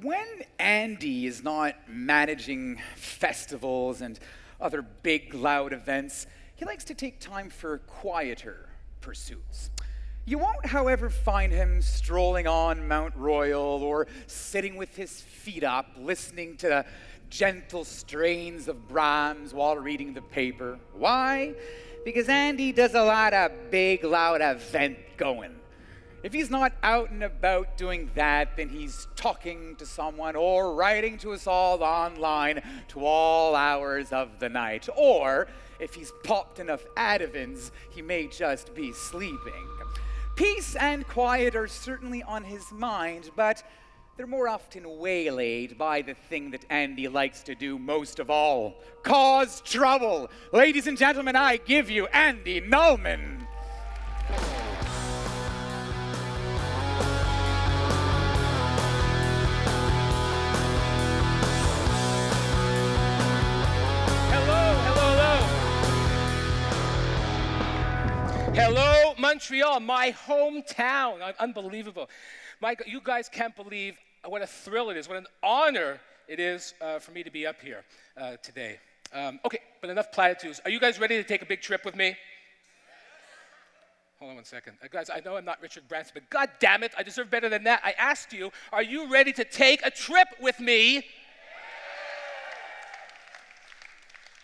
When Andy is not managing festivals and other big, loud events, he likes to take time for quieter pursuits. You won't, however, find him strolling on Mount Royal or sitting with his feet up, listening to the gentle strains of Brahms while reading the paper. Why? Because Andy does a lot of big, loud event going. If he's not out and about doing that, then he's talking to someone or writing to us all online to all hours of the night. Or, if he's popped enough Adivins, he may just be sleeping. Peace and quiet are certainly on his mind, but they're more often waylaid by the thing that Andy likes to do most of all: cause trouble. Ladies and gentlemen, I give you Andy Nulman. Hello, Montreal, my hometown. Unbelievable. You guys can't believe what a thrill it is, what an honor it is for me to be up here today. Okay, but enough platitudes. Are you guys ready to take a big trip with me? Hold on one second. Guys, I know I'm not Richard Branson, but God damn it, I deserve better than that. I asked you, are you ready to take a trip with me?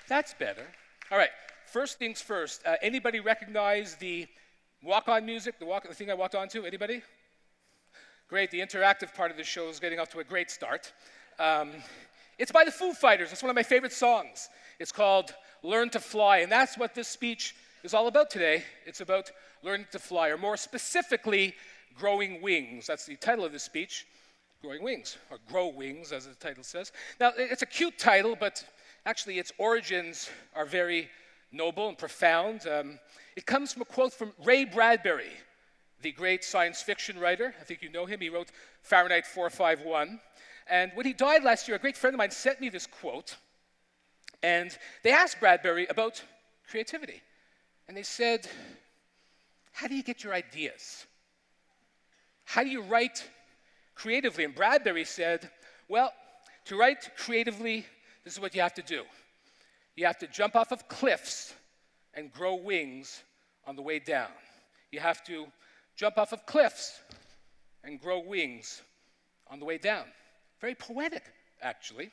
That's better. All right. First things first, anybody recognize the walk-on music, the thing I walked onto? Anybody? Great, the interactive part of the show is getting off to a great start. It's by the Foo Fighters. It's one of my favorite songs. It's called Learn to Fly, and that's what this speech is all about today. It's about learning to fly, or more specifically, growing wings. That's the title of the speech, Growing Wings, or Grow Wings, as the title says. Now, it's a cute title, but actually its origins are very noble and profound. It comes from a quote from Ray Bradbury, the great science fiction writer. I think you know him. He wrote Fahrenheit 451. And when he died last year, a great friend of mine sent me this quote. And they asked Bradbury about creativity. And they said, how do you get your ideas? How do you write creatively? And Bradbury said, well, to write creatively, this is what you have to do. You have to jump off of cliffs and grow wings on the way down. You have to jump off of cliffs and grow wings on the way down. Very poetic, actually.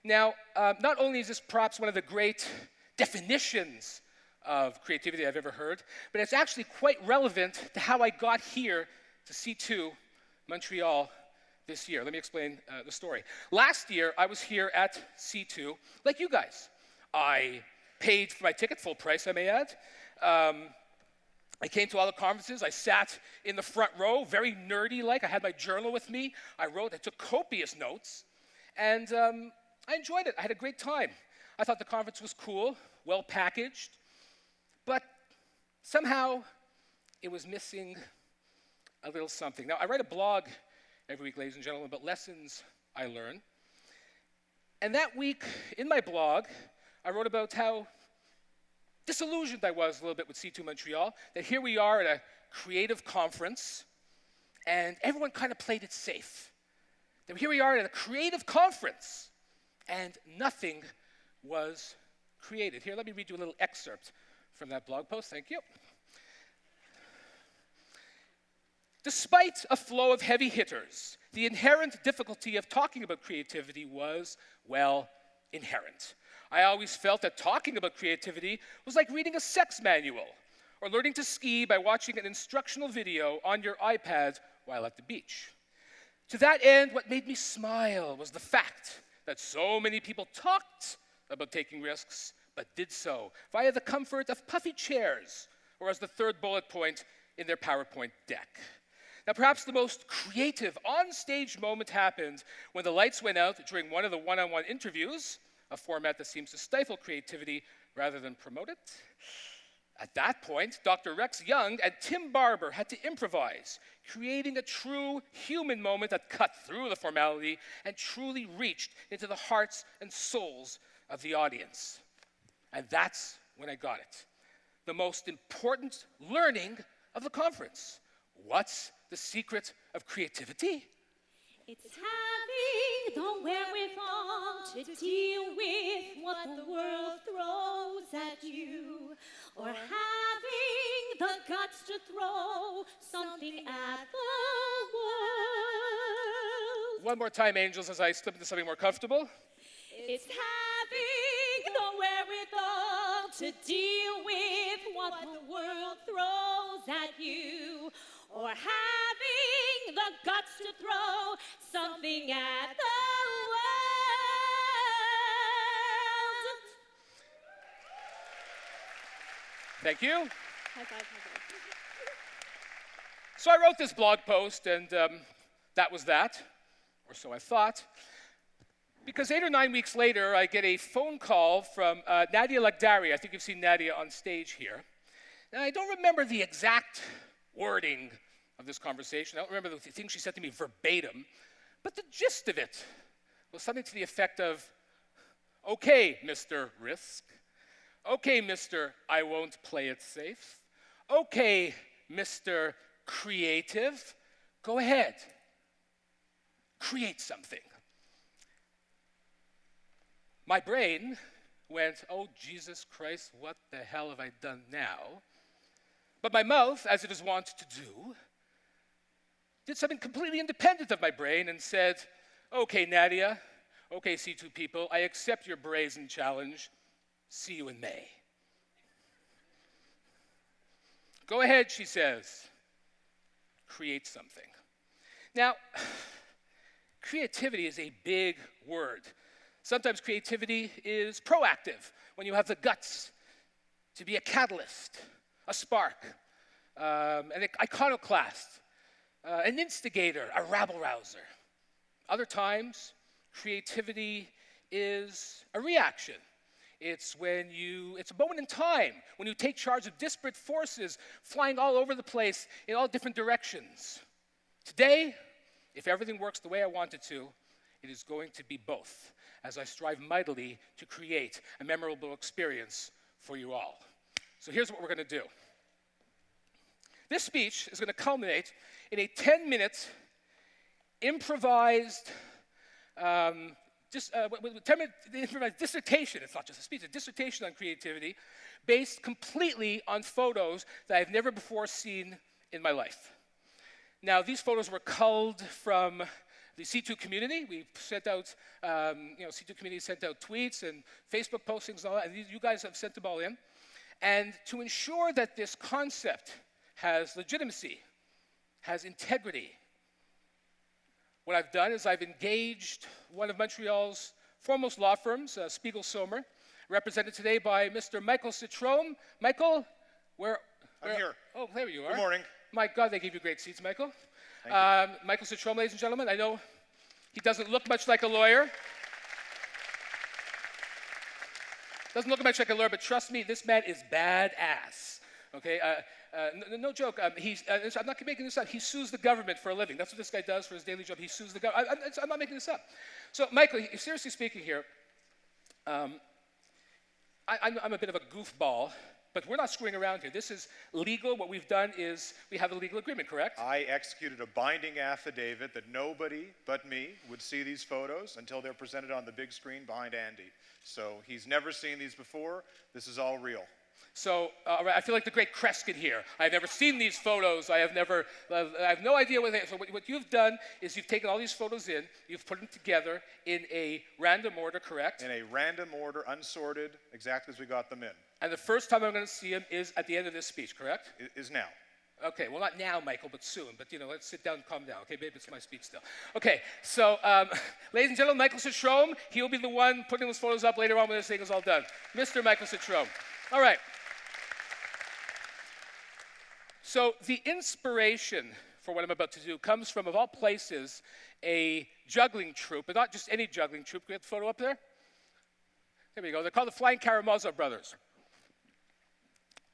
Now, not only is this perhaps one of the great definitions of creativity I've ever heard, but it's actually quite relevant to how I got here to C2 Montreal this year. Let me explain the story. Last year, I was here at C2, like you guys. I paid for my ticket, full price, I may add. I came to all the conferences. I sat in the front row, very nerdy-like. I had my journal with me. I took copious notes, and I enjoyed it. I had a great time. I thought the conference was cool, well packaged, but somehow it was missing a little something. Now, I write a blog every week, ladies and gentlemen, about lessons I learn. And that week, in my blog, I wrote about how disillusioned I was a little bit with C2 Montreal, that here we are at a creative conference, and everyone kind of played it safe. That here we are at a creative conference, and nothing was created. Here, let me read you a little excerpt from that blog post. Thank you. Despite a flow of heavy hitters, the inherent difficulty of talking about creativity was, well, inherent. I always felt that talking about creativity was like reading a sex manual or learning to ski by watching an instructional video on your iPad while at the beach. To that end, what made me smile was the fact that so many people talked about taking risks, but did so via the comfort of puffy chairs or as the third bullet point in their PowerPoint deck. Now, perhaps the most creative on-stage moment happened when the lights went out during one of the one-on-one interviews, a format that seems to stifle creativity rather than promote it. At that point, Dr. Rex Young and Tim Barber had to improvise, creating a true human moment that cut through the formality and truly reached into the hearts and souls of the audience. And that's when I got it. The most important learning of the conference. What's the secret of creativity? It's having the wherewithal to deal with what the world throws at you, or having the guts to throw something at the world. One more time, angels, as I slip into something more comfortable. It's having the wherewithal to deal with what the world throws at you, or having the guts to throw something at the world. Thank you. High five, high five. So I wrote this blog post, and that was that, or so I thought. Because 8 or 9 weeks later, I get a phone call from Nadia Lagdari. I think you've seen Nadia on stage here. Now, I don't remember the exact wording of this conversation. I don't remember the things she said to me verbatim. But the gist of it was something to the effect of, okay, Mr. Risk. Okay, Mr. I won't play it safe. Okay, Mr. Creative. Go ahead. Create something. My brain went, oh, Jesus Christ, what the hell have I done now? But my mouth, as it is wont to do, did something completely independent of my brain and said, okay, Nadia, okay, C2 people, I accept your brazen challenge. See you in May. Go ahead, she says. Create something. Now, creativity is a big word. Sometimes creativity is proactive, when you have the guts to be a catalyst, a spark, an iconoclast, an instigator, a rabble-rouser. Other times, creativity is a reaction. It's a moment in time when you take charge of disparate forces flying all over the place in all different directions. Today, if everything works the way I want it to, it is going to be both, as I strive mightily to create a memorable experience for you all. So here's what we're going to do. This speech is going to culminate in a 10-minute improvised 10-minute improvised dissertation. It's not just a speech, it's a dissertation on creativity based completely on photos that I've never before seen in my life. Now, these photos were culled from the C2 community. We sent out, C2 community sent out tweets and Facebook postings and all that, and you guys have sent them all in. And to ensure that this concept has legitimacy, has integrity, what I've done is I've engaged one of Montreal's foremost law firms, Spiegel Sommer, represented today by Mr. Michael C2M. Michael, where? I'm here. Oh, there you are. Good morning. My God, they gave you great seats, Michael. Thank you. Michael C2M, ladies and gentlemen. I know he doesn't look much like a lawyer. Doesn't look much like a lawyer, but trust me, this man is badass. Okay, no joke. I'm not making this up. He sues the government for a living. That's what this guy does for his daily job. He sues the government. I'm not making this up. So, Michael, seriously speaking here, I'm a bit of a goofball, but we're not screwing around here. This is legal. What we've done is we have a legal agreement, correct? I executed a binding affidavit that nobody but me would see these photos until they're presented on the big screen behind Andy. So he's never seen these before. This is all real. So I feel like the great Kreskin here. I've never seen these photos. I have no idea what they are. So what you've done is you've taken all these photos in, you've put them together in a random order, correct? In a random order, unsorted, exactly as we got them in. And the first time I'm going to see them is at the end of this speech, correct? Is now. Okay, well, not now, Michael, but soon. But, let's sit down and calm down. Okay, babe, it's my speech still. Okay, so, ladies and gentlemen, Michael C2M, he'll be the one putting those photos up later on when this thing is all done. Mr. Michael C2M. All right. So the inspiration for what I'm about to do comes from, of all places, a juggling troupe, but not just any juggling troupe. Can we get the photo up there? There we go. They're called the Flying Karamazov Brothers.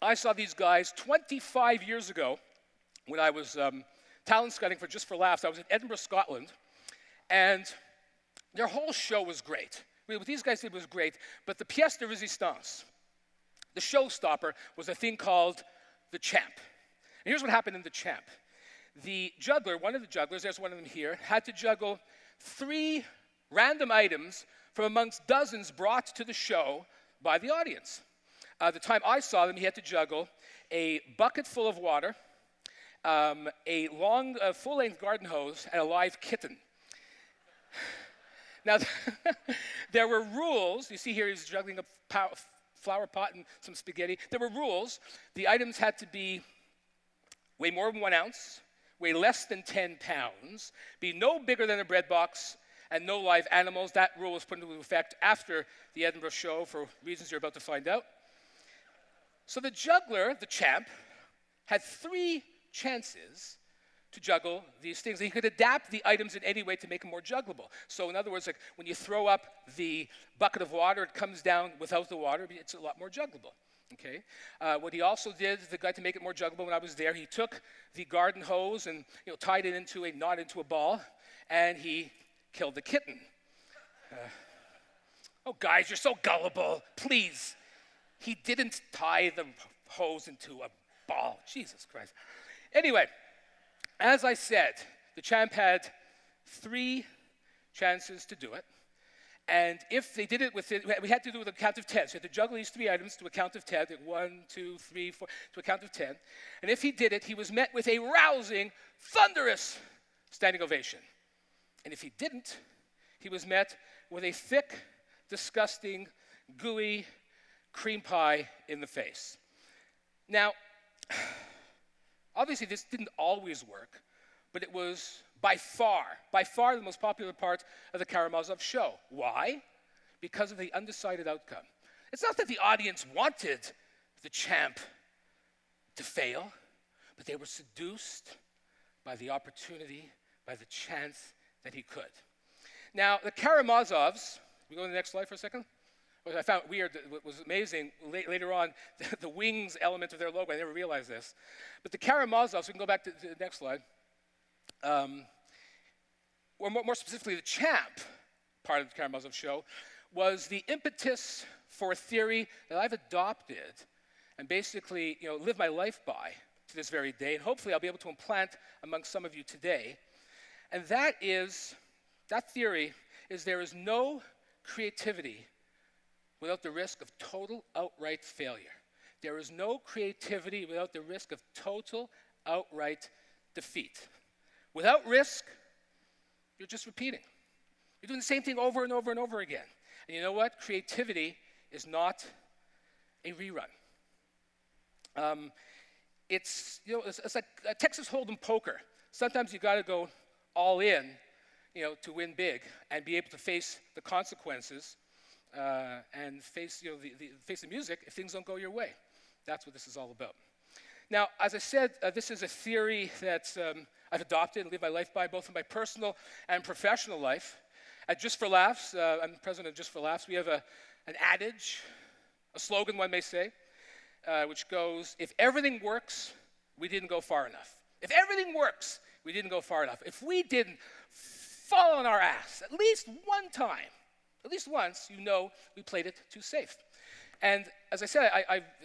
I saw these guys 25 years ago when I was talent scouting for Just for Laughs. I was in Edinburgh, Scotland, and their whole show was great. What these guys did was great, but the pièce de résistance, the showstopper, was a thing called The Champ. And here's what happened in The Champ. the juggler, one of the jugglers, there's one of them here, had to juggle 3 random items from amongst dozens brought to the show by the audience. The time I saw them, he had to juggle a bucket full of water, a long, full-length garden hose, and a live kitten. Now, there were rules. You see here he's juggling a flower pot and some spaghetti. There were rules. The items had to be weigh more than 1 ounce, weigh less than 10 pounds, be no bigger than a bread box, and no live animals. That rule was put into effect after the Edinburgh show for reasons you're about to find out. So the juggler, the champ, had 3 chances to juggle these things. He could adapt the items in any way to make them more juggleable. So in other words, like when you throw up the bucket of water, it comes down without the water. It's a lot more juggleable. Okay. What he also did, the guy to make it more juggleable when I was there, he took the garden hose and tied it into a knot into a ball, and he killed the kitten. Oh, guys, you're so gullible. Please. He didn't tie the hose into a ball. Jesus Christ. Anyway, as I said, the champ had 3 chances to do it. And if they did it we had to do it with a count of 10. So you had to juggle these 3 items to a count of 10. 1, 2, 3, 4, to a count of 10. And if he did it, he was met with a rousing, thunderous standing ovation. And if he didn't, he was met with a thick, disgusting, gooey cream pie in the face. Now, obviously this didn't always work, but it was by far the most popular part of the Karamazov show. Why? Because of the undecided outcome. It's not that the audience wanted the champ to fail, but they were seduced by the opportunity, by the chance that he could. Now, the Karamazovs, we go to the next slide for a second? What I found weird, what was amazing, later on, the wings element of their logo, I never realized this. But the Karamazovs, we can go back to the next slide, or more specifically, the champ part of the Karamazov show, was the impetus for a theory that I've adopted and basically live my life by to this very day, and hopefully I'll be able to implant among some of you today. And that theory is there is no creativity without the risk of total outright failure. There is no creativity without the risk of total outright defeat. Without risk, you're just repeating. You're doing the same thing over and over and over again. And you know what? Creativity is not a rerun. It's like a Texas Hold'em poker. Sometimes you got to go all in, to win big and be able to face the consequences and face the music if things don't go your way. That's what this is all about. Now, as I said, this is a theory that I've adopted and live my life by, both in my personal and professional life. At Just for Laughs, I'm the president of Just for Laughs. We have an adage, a slogan, one may say, which goes, if everything works, we didn't go far enough. If everything works, we didn't go far enough. If we didn't fall on our ass at least one time, at least once, we played it too safe. And as I said,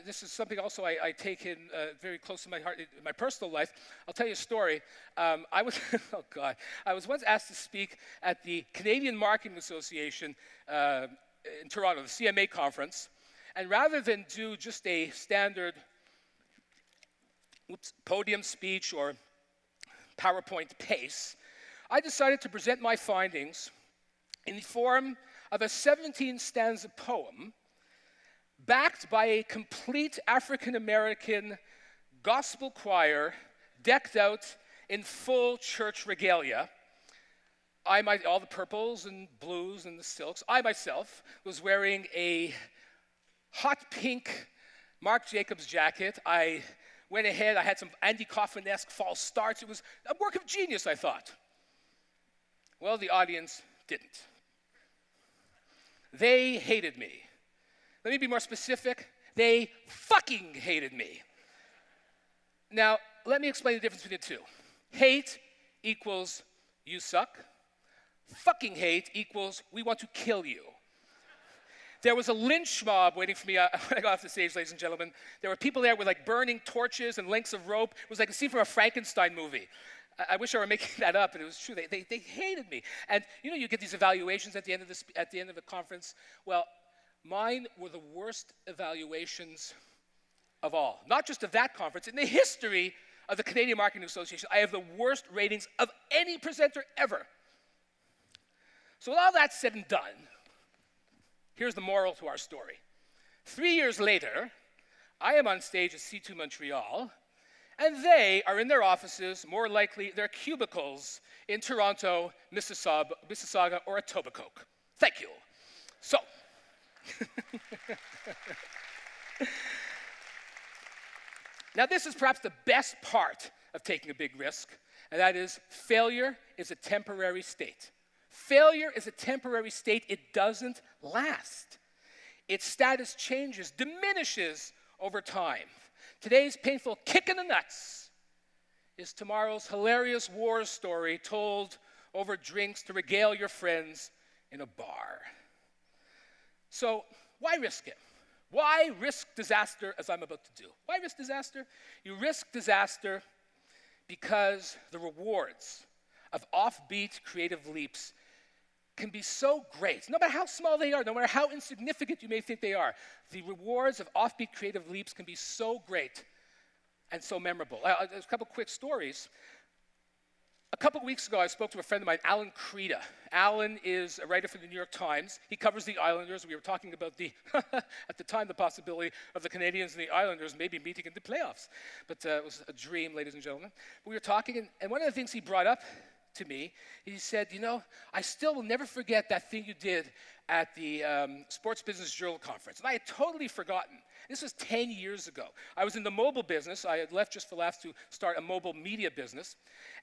this is something also I take in very close to my heart in my personal life. I'll tell you a story. I was once asked to speak at the Canadian Marketing Association in Toronto, the CMA conference. And rather than do just a standard podium speech or PowerPoint pace, I decided to present my findings in the form of a 17-stanza poem backed by a complete African-American gospel choir decked out in full church regalia. All the purples and blues and the silks. I myself was wearing a hot pink Marc Jacobs jacket. I went ahead, I had some Andy Kaufman-esque false starts. It was a work of genius, I thought. Well, the audience didn't. They hated me. Let me be more specific. They fucking hated me. Now, let me explain the difference between the two. Hate equals you suck. Fucking hate equals we want to kill you. There was a lynch mob waiting for me when I got off the stage, ladies and gentlemen. There were people there with burning torches and lengths of rope. It was like a scene from a Frankenstein movie. I wish I were making that up, and it was true. They hated me. And you get these evaluations at the end of a conference. Well, mine were the worst evaluations of all. Not just of that conference, in the history of the Canadian Marketing Association, I have the worst ratings of any presenter ever. So with all that said and done, here's the moral to our story. 3 years later, I am on stage at C2 Montreal, and they are in their offices, more likely their cubicles in Toronto, Mississauga, or Etobicoke. Thank you. So, now this is perhaps the best part of taking a big risk, and that is failure is a temporary state. Failure is a temporary state. It doesn't last. Its status changes, diminishes over time. Today's painful kick in the nuts is tomorrow's hilarious war story told over drinks to regale your friends in a bar. So why risk it? Why risk disaster as I'm about to do? Why risk disaster? You risk disaster because the rewards of offbeat creative leaps can be so great, no matter how small they are, no matter how insignificant you may think they are. The rewards of offbeat creative leaps can be so great and so memorable. There's a couple quick stories. A couple weeks ago, I spoke to a friend of mine, Alan Creda. Alan is a writer for the New York Times. He covers the Islanders. We were talking about at the time, the possibility of the Canadians and the Islanders maybe meeting in the playoffs. But it was a dream, ladies and gentlemen. We were talking, and one of the things he brought up to me, he said, I still will never forget that thing you did at the Sports Business Journal conference. And I had totally forgotten. This was 10 years ago. I was in the mobile business. I had left Just for Laughs to start a mobile media business.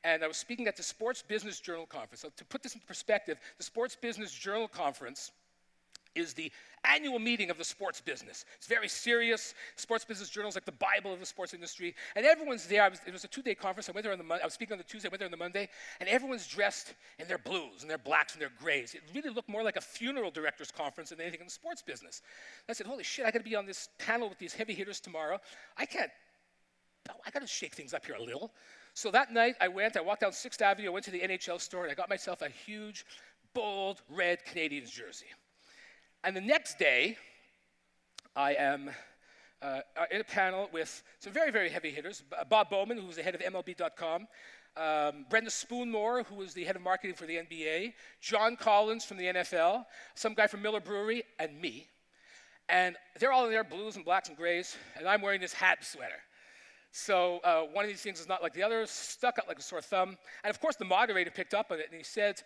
And I was speaking at the Sports Business Journal conference. So to put this into perspective, the Sports Business Journal conference is the annual meeting of the sports business. It's very serious. Sports Business Journal is like the Bible of the sports industry. And everyone's there. It was a 2-day conference. I went there I was speaking on the Tuesday, I went there on the Monday, and everyone's dressed in their blues and their blacks and their grays. It really looked more like a funeral director's conference than anything in the sports business. And I said, holy shit, I gotta be on this panel with these heavy hitters tomorrow. I gotta shake things up here a little. So that night I walked down 6th Avenue, I went to the NHL store, and I got myself a huge, bold, red Canadiens jersey. And the next day, I am in a panel with some very, very heavy hitters. Bob Bowman, who was the head of MLB.com. Brenda Spoonmore, who was the head of marketing for the NBA. John Collins from the NFL. Some guy from Miller Brewery, and me. And they're all in their blues and blacks and grays, and I'm wearing this hat sweater. So one of these things is not like the other, stuck out like a sore thumb. And of course, the moderator picked up on it, and he said,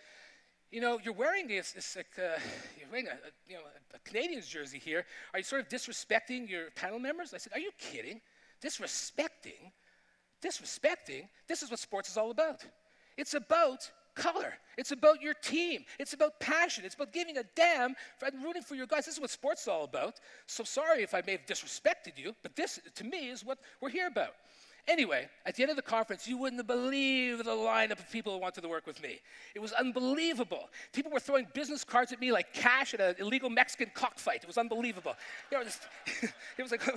you're wearing you're wearing a Canadiens jersey here. Are you sort of disrespecting your panel members? I said, are you kidding? Disrespecting? This is what sports is all about. It's about color. It's about your team. It's about passion. It's about giving a damn and rooting for your guys. This is what sports is all about. So sorry if I may have disrespected you, but this, to me, is what we're here about. Anyway, at the end of the conference, you wouldn't believe the lineup of people who wanted to work with me. It was unbelievable. People were throwing business cards at me like cash at an illegal Mexican cockfight. It was unbelievable. It was like I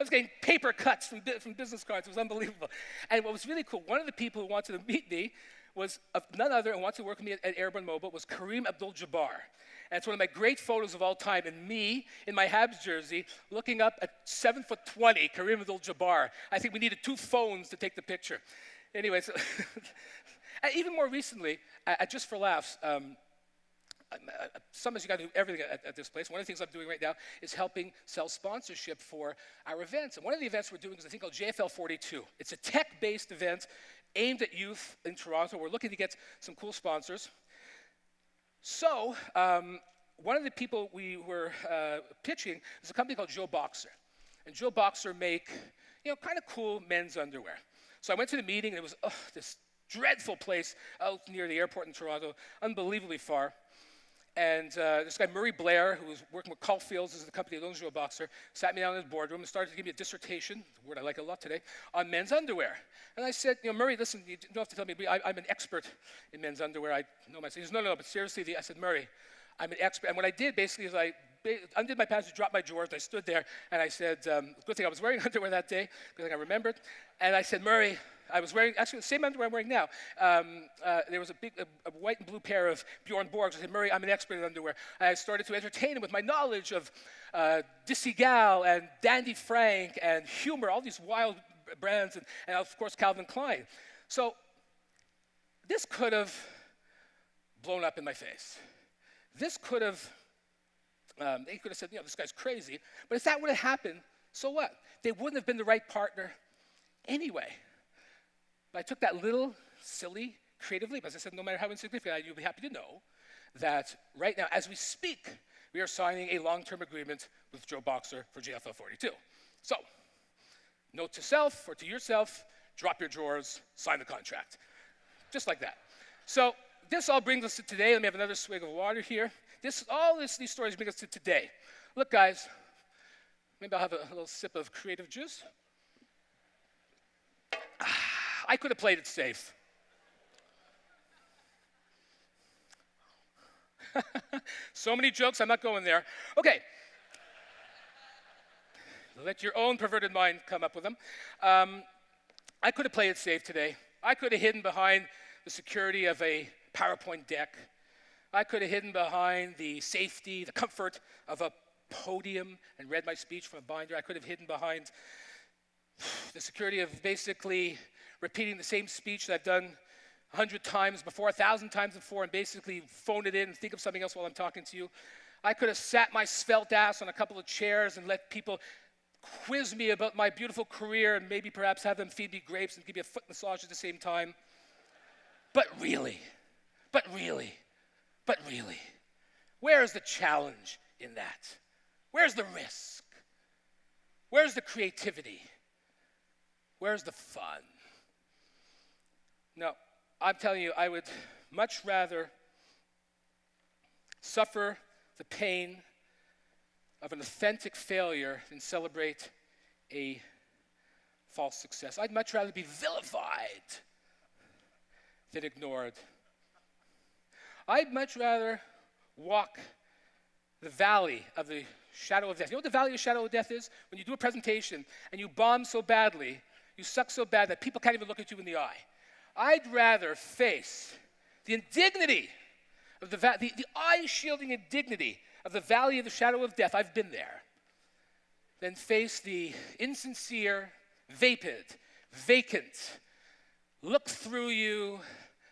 was getting paper cuts from business cards. It was unbelievable. And what was really cool, one of the people who wanted to meet me was none other and wanted to work with me at Airborne Mobile was Kareem Abdul-Jabbar. And it's one of my great photos of all time, and me in my Habs jersey looking up at 7'20", Kareem Abdul-Jabbar. I think we needed 2 phones to take the picture. Anyway, so even more recently, at Just for Laughs, sometimes you got to do everything at this place. One of the things I'm doing right now is helping sell sponsorship for our events. And one of the events we're doing is a thing called JFL 42. It's a tech-based event aimed at youth in Toronto. We're looking to get some cool sponsors. So, one of the people we were pitching is a company called Joe Boxer. And Joe Boxer make, kind of cool men's underwear. So I went to the meeting, and it was this dreadful place out near the airport in Toronto, unbelievably far. And this guy, Murray Blair, who was working with Caulfield's, is the company that owns Joe Boxer, sat me down in his boardroom and started to give me a dissertation, a word I like a lot today, on men's underwear. And I said, Murray, listen, you don't have to tell me, I'm an expert in men's underwear. I know myself. He says, no, but seriously, I said, Murray, I'm an expert. And what I did basically is I undid my pants, dropped my drawers, and I stood there, and I said, good thing I was wearing underwear that day, good thing I remembered, and I said, Murray, I was wearing, actually the same underwear I'm wearing now. There was a white and blue pair of Bjorn Borgs. I said, Murray, I'm an expert in underwear. And I started to entertain him with my knowledge of Dissy Gal and Dandy Frank and Humor, all these wild brands, and of course Calvin Klein. So this could have blown up in my face. This could have, they could have said, this guy's crazy. But if that would have happened, so what? They wouldn't have been the right partner anyway. But I took that little, silly, creative leap. As I said, no matter how insignificant, you'll be happy to know that right now, as we speak, we are signing a long-term agreement with Joe Boxer for JFL 42. So, note to self or to yourself, drop your drawers, sign the contract. Just like that. So, this all brings us to today. Let me have another swig of water here. These stories bring us to today. Look, guys, maybe I'll have a little sip of creative juice. I could have played it safe. So many jokes, I'm not going there. Okay. Let your own perverted mind come up with them. I could have played it safe today. I could have hidden behind the security of a PowerPoint deck. I could have hidden behind the safety, the comfort of a podium and read my speech from a binder. I could have hidden behind the security of basically repeating the same speech that I've done 100 times before, 1,000 times before, and basically phone it in and think of something else while I'm talking to you. I could have sat my svelte ass on a couple of chairs and let people quiz me about my beautiful career and maybe perhaps have them feed me grapes and give me a foot massage at the same time. But really, where is the challenge in that? Where's the risk? Where's the creativity? Where's the fun? No, I'm telling you, I would much rather suffer the pain of an authentic failure than celebrate a false success. I'd much rather be vilified than ignored. I'd much rather walk the valley of the shadow of death. You know what the valley of the shadow of death is? When you do a presentation and you bomb so badly, you suck so bad that people can't even look at you in the eye. I'd rather face the indignity of the eye-shielding indignity of the valley of the shadow of death, I've been there, than face the insincere, vapid, vacant, look through you,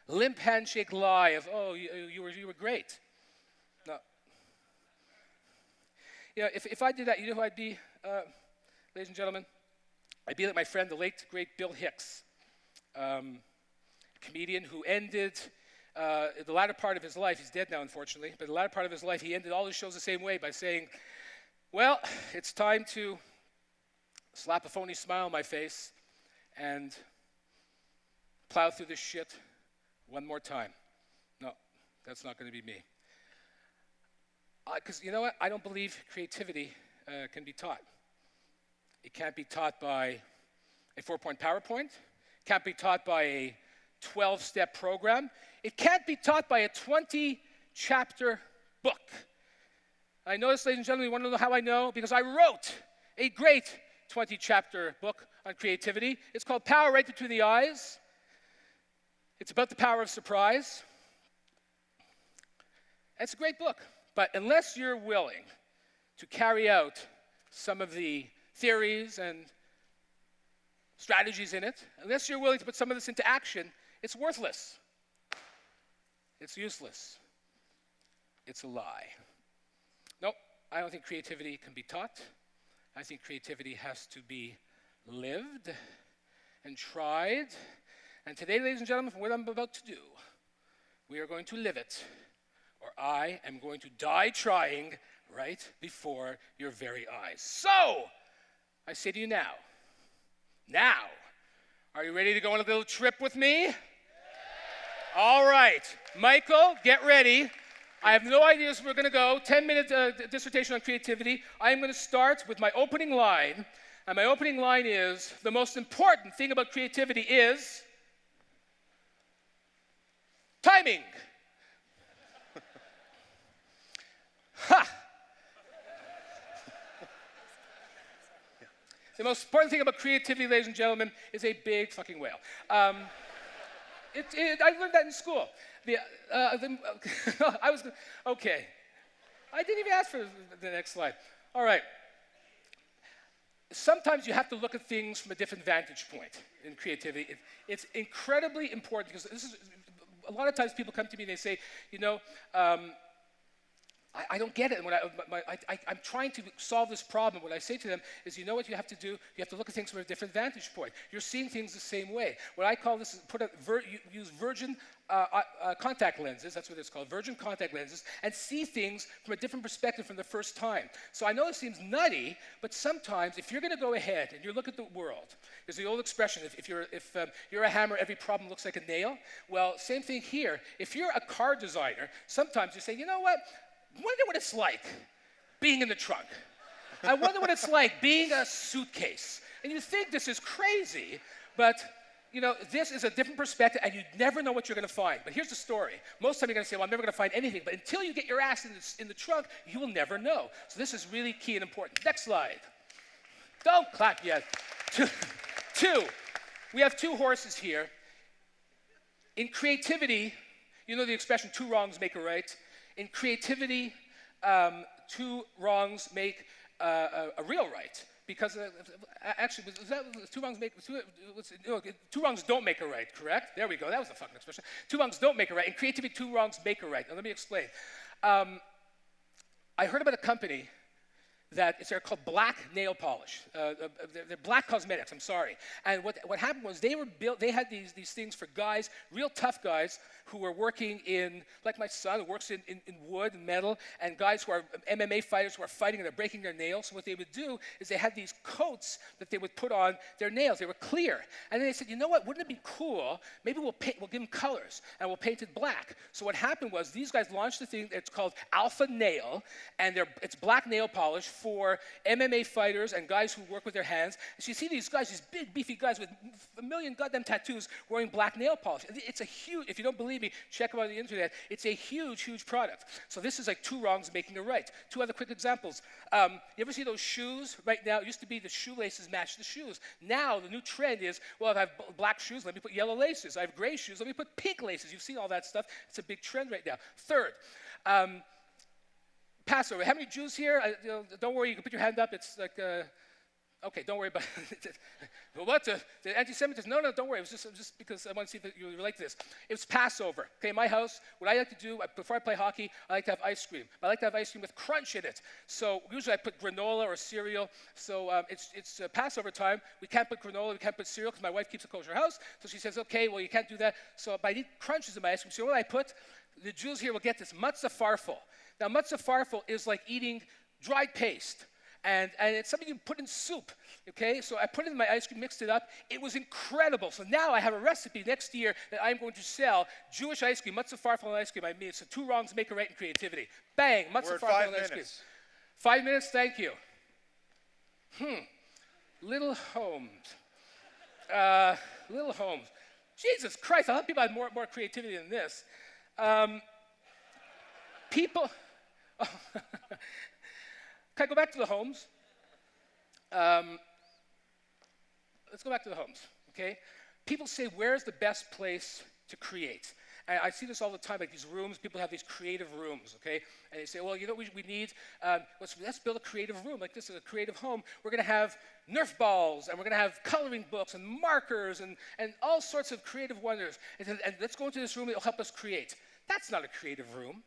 limp handshake lie of, oh, you were great. No. If I did that, you know who I'd be, ladies and gentlemen? I'd be like my friend, the late, great Bill Hicks, comedian who ended the latter part of his life, he's dead now, unfortunately, but the latter part of his life, he ended all his shows the same way by saying, well, it's time to slap a phony smile on my face and plow through this shit one more time. No, that's not going to be me. Because you know what? I don't believe creativity can be taught. It can't be taught by a 4-point PowerPoint. It can't be taught by a 12-step program. It can't be taught by a 20-chapter book. I know this, ladies and gentlemen, you want to know how I know? Because I wrote a great 20-chapter book on creativity. It's called Power Right Between the Eyes. It's about the power of surprise. It's a great book. But unless you're willing to carry out some of the theories and strategies in it, unless you're willing to put some of this into action, it's worthless. It's useless. It's a lie. Nope, I don't think creativity can be taught. I think creativity has to be lived and tried. And today, ladies and gentlemen, for what I'm about to do, we are going to live it, or I am going to die trying right before your very eyes. So, I say to you now, are you ready to go on a little trip with me? All right, Michael, get ready. I have no idea where we're going to go. 10-minute dissertation on creativity. I am going to start with my opening line. And my opening line is, the most important thing about creativity is timing. Ha! The most important thing about creativity, ladies and gentlemen, is a big fucking whale. I learned that in school. Okay. I didn't even ask for the next slide. All right. Sometimes you have to look at things from a different vantage point in creativity. It's incredibly important because a lot of times people come to me and they say, I don't get it. And I'm trying to solve this problem. What I say to them is, you know what you have to do? You have to look at things from a different vantage point. You're seeing things the same way. What I call this is use virgin contact lenses. That's what it's called, virgin contact lenses, and see things from a different perspective from the first time. So I know it seems nutty, but sometimes if you're going to go ahead and you look at the world, there's the old expression: if you're a hammer, every problem looks like a nail. Well, same thing here. If you're a car designer, sometimes you say, you know what? I wonder what it's like being in the trunk. I wonder what it's like being a suitcase. And you think this is crazy, but this is a different perspective, and you never know what you're going to find. But here's the story. Most of the time you're going to say, well, I'm never going to find anything. But until you get your ass in the trunk, you will never know. So this is really key and important. Next slide. Don't clap yet. Two. We have two horses here. In creativity, you know the expression, two wrongs make a right. In creativity, two wrongs make a real right. Because actually, two wrongs don't make a right, correct? There we go. That was the fucking expression. Two wrongs don't make a right. In creativity, two wrongs make a right. Now, let me explain. I heard about a company they're called black nail polish. They're black cosmetics, I'm sorry. And what happened was they had these things for guys, real tough guys, who were working in, like my son, who works in wood and metal, and guys who are MMA fighters who are fighting and they're breaking their nails. So what they would do is they had these coats that they would put on their nails. They were clear. And then they said, you know what, wouldn't it be cool? Maybe we'll give them colors, and we'll paint it black. So what happened was these guys launched a thing that's called Alpha Nail, and it's black nail polish for MMA fighters and guys who work with their hands. And so you see these guys, these big, beefy guys with a million goddamn tattoos wearing black nail polish. It's a huge, if you don't believe me, check them out on the internet. It's a huge, huge product. So this is like two wrongs making a right. Two other quick examples. You ever see those shoes right now? It used to be the shoelaces match the shoes. Now the new trend is, well, if I have black shoes, let me put yellow laces. I have gray shoes, let me put pink laces. You've seen all that stuff. It's a big trend right now. Third, Passover. How many Jews here? Don't worry, you can put your hand up. It's like, okay, don't worry about it. What? The anti-Semitism? No, don't worry. It was just because I want to see if you relate to this. It was Passover. Okay, in my house, what I like to do, before I play hockey, I like to have ice cream. I like to have ice cream with crunch in it. So usually I put granola or cereal. So it's Passover time. We can't put granola, we can't put cereal because my wife keeps a kosher house. So she says, okay, well, you can't do that. So I need crunches in my ice cream. So what I put, the Jews here will get this, matzah farfel. Now, matzah farfel is like eating dried paste. And it's something you put in soup, okay? So I put it in my ice cream, mixed it up. It was incredible. So now I have a recipe next year that I'm going to sell Jewish ice cream, matzah farfel ice cream. I mean, so two wrongs make a right in creativity. Bang, matzah farfel ice cream. 5 minutes, thank you. Little homes. Little homes. Jesus Christ, I thought people had more creativity than this. People... Can I go back to the homes? Let's go back to the homes, okay? People say, where's the best place to create? And I see this all the time, like these rooms, people have these creative rooms, okay? And they say, well, you know what we need? Let's build a creative room. Like this is a creative home. We're going to have Nerf balls, and we're going to have coloring books and markers and all sorts of creative wonders. And let's go into this room, it'll help us create. That's not a creative room.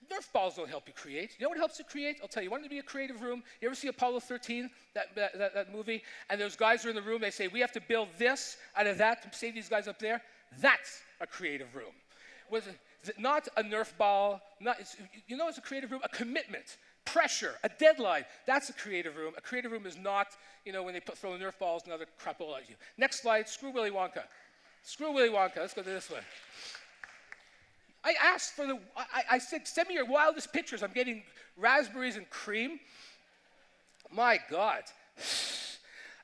Nerf balls don't help you create. You know what helps you create? I'll tell you. You want it to be a creative room? You ever see Apollo 13, that movie? And those guys are in the room. They say, we have to build this out of that to save these guys up there. That's a creative room. Not a Nerf ball. You know what's a creative room? A commitment, pressure, a deadline. That's a creative room. A creative room is not, when they throw Nerf balls and other crap all at you. Next slide, screw Willy Wonka. Screw Willy Wonka. Let's go to this one. I asked I said, send me your wildest pictures. I'm getting raspberries and cream. My God.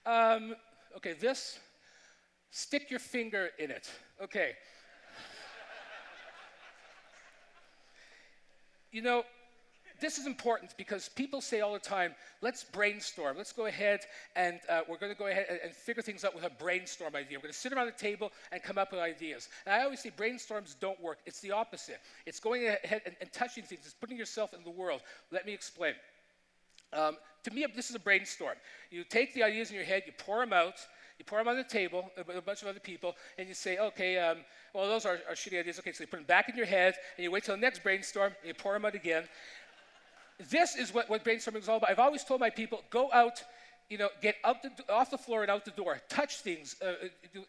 Okay, stick your finger in it. Okay. this is important because people say all the time, let's brainstorm. Let's go ahead and we're going to go ahead and figure things out with a brainstorm idea. We're going to sit around a table and come up with ideas. And I always say brainstorms don't work. It's the opposite. It's going ahead and touching things. It's putting yourself in the world. Let me explain. To me, this is a brainstorm. You take the ideas in your head, you pour them out, you pour them on the table with a bunch of other people, and you say, okay, well, those are shitty ideas. Okay, so you put them back in your head, and you wait till the next brainstorm, and you pour them out again. This is what brainstorming is all about. I've always told my people, go out, get off the floor and out the door. Touch things,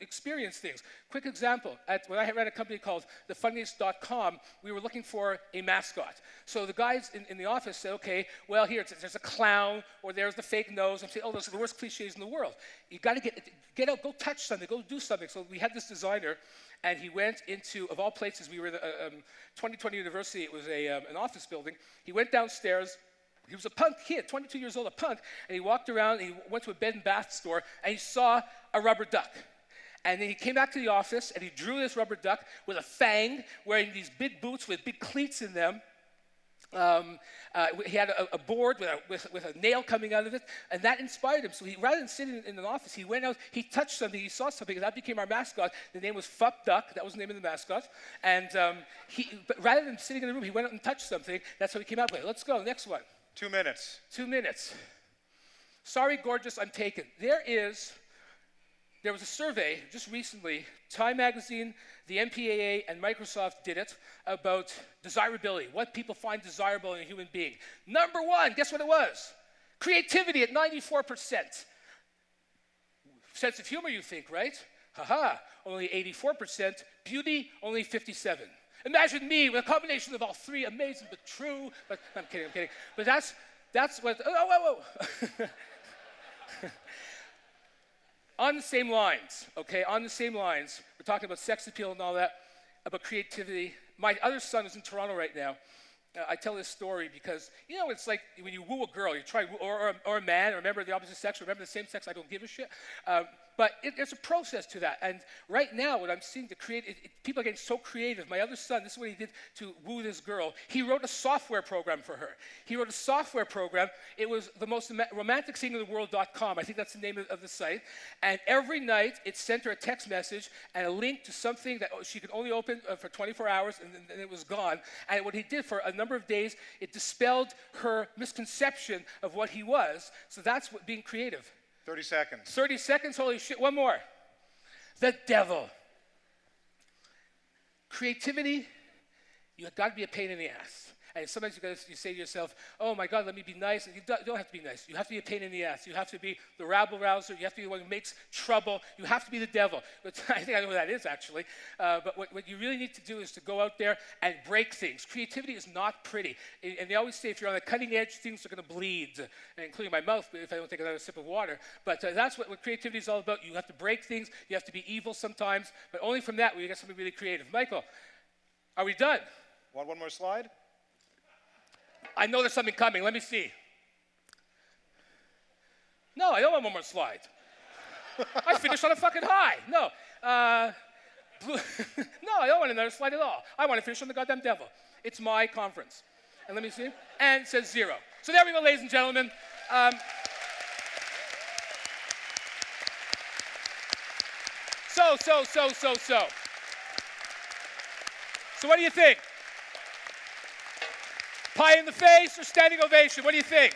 experience things. Quick example, when I ran a company called thefunniest.com, we were looking for a mascot. So the guys in the office said, okay, well, here, there's a clown, or there's the fake nose. I'm saying, oh, those are the worst cliches in the world. You got to get out, go touch something, go do something. So we had this designer, and he went into, of all places, we were at 2020 University. It was an office building. He went downstairs. He was a punk kid, 22 years old, a punk, and he walked around, and he went to a bed and bath store, and he saw a rubber duck. And then he came back to the office, and he drew this rubber duck with a fang, wearing these big boots with big cleats in them. He had a board with a nail coming out of it, and that inspired him. So rather than sitting in an office, he went out, he touched something, he saw something, and that became our mascot. The name was Fuck Duck. That was the name of the mascot. And but rather than sitting in the room, he went out and touched something. That's what he came up with. Let's go, next one. 2 minutes. 2 minutes. Sorry, gorgeous, I'm taken. There was a survey just recently, Time Magazine, the MPAA, and Microsoft did it about desirability, what people find desirable in a human being. Number one, guess what it was? Creativity at 94%. Sense of humor, you think, right? Haha, only 84%. Beauty, only 57%. Imagine me with a combination of all three, amazing but true. But I'm kidding. But that's what. Whoa. On the same lines, okay. On the same lines, we're talking about sex appeal and all that, about creativity. My other son is in Toronto right now. I tell this story because it's like when you woo a girl, you try or a man, or a member of the opposite sex, or a member of the same sex. I don't give a shit. But there's a process to that. And right now, what I'm seeing people are getting so creative. My other son, this is what he did to woo this girl. He wrote a software program for her. He wrote a software program. It was the most romantic thing in the world.com. I think that's the name of the site. And every night, it sent her a text message and a link to something that she could only open for 24 hours, and then it was gone. And what he did for a number of days, it dispelled her misconception of what he was. So that's what being creative. 30 seconds. 30 seconds, holy shit, one more. The devil. Creativity, you've got to be a pain in the ass. And sometimes you say to yourself, oh my God, let me be nice. And you don't have to be nice. You have to be a pain in the ass. You have to be the rabble-rouser. You have to be the one who makes trouble. You have to be the devil. But I think I know what that is, actually. But what you really need to do is to go out there and break things. Creativity is not pretty. And they always say if you're on the cutting edge, things are going to bleed, including my mouth if I don't take another sip of water. But that's what creativity is all about. You have to break things. You have to be evil sometimes. But only from that will you get something really creative. Michael, are we done? Want one more slide? I know there's something coming. Let me see. No, I don't want one more slide. I finished on a fucking high. No. No, I don't want another slide at all. I want to finish on the goddamn devil. It's my conference. And let me see. And it says 0. So there we go, ladies and gentlemen. So what do you think? Pie in the face or standing ovation? What do you think?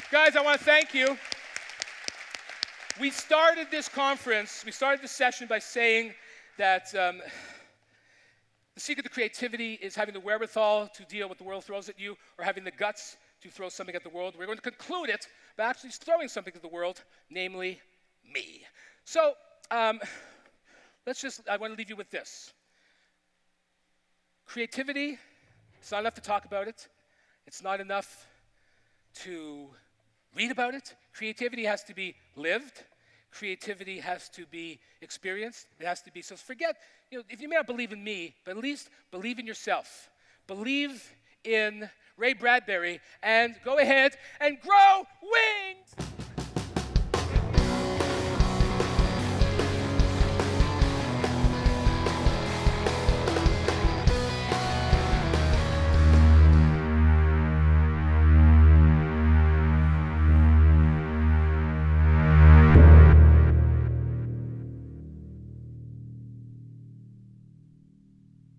Guys, I want to thank you. We started this session by saying that the secret to creativity is having the wherewithal to deal with the world throws at you, or having the guts to throw something at the world. We're going to conclude it by actually throwing something at the world, namely me. So I want to leave you with this. Creativity, it's not enough to talk about it. It's not enough to read about it. Creativity has to be lived. Creativity has to be experienced. It has to be, so forget, if you may not believe in me, but at least believe in yourself. Believe in Ray Bradbury and go ahead and grow wings.